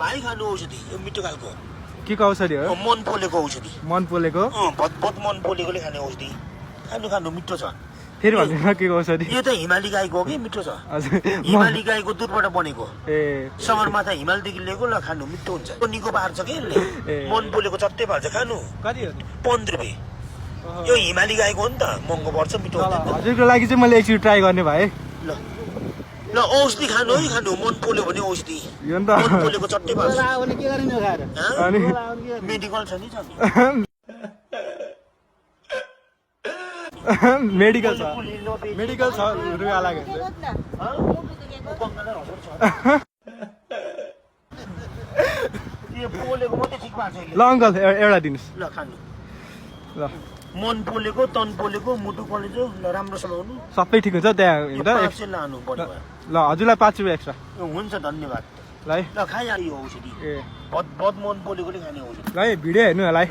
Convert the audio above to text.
भाइ खानु औषधि यो मिठो खालको के को औषधि हो मन पोलेको औषधि मन पोलेको भत मन पोलेकोले खाने औषधि खानु मिठो छ फेरि भन्नु के को औषधि यो त हिमाली गाईको हो कि मिठो छ हजुर हिमाली गाईको दुधबाट बनेको ए सगरमाथा हिमालदेखि लिएको ल खानु मिठो हुन्छ निको पार्छ कि यसले मन पोलेको चट्टै पार्छ खानु कति हो 15 रुपियाँ यो हिमाली गाईको हो नि त महँगो पर्छ मिठो हुन्छ हजुरको लागि चाहिँ मैले एकचोटि ट्राई गर्ने भाइ ल ल औषधि खानु है खानु मन पोल्यो भने औषधि यो नि त मन पोलेको चट्टै पार्छ अनि के गर्ने खाएर अनि मेडिकल छ नि मेडिकल छ मेडिकल छ रुगा लाग्यो यो पोलेको मात्रै ठिक पार्छ ल अङ्कल एउटा दिनुहोस् ल खानु ल मन पोलेको तन पोलेको मुटु पोलेको ल राम्रोसँग हुनु सबै ठिक हुन्छ त्यहाँ हुन्छ लानु पर्यो ल हजुरलाई 5 रुपियाँ एक्स्ट्रा हुन्छ धन्यवाद ल ल खाइहाल्यो औषधि ए बद मन पोलेकोले खाने औषधि ल भिडियो हेर्नु होला है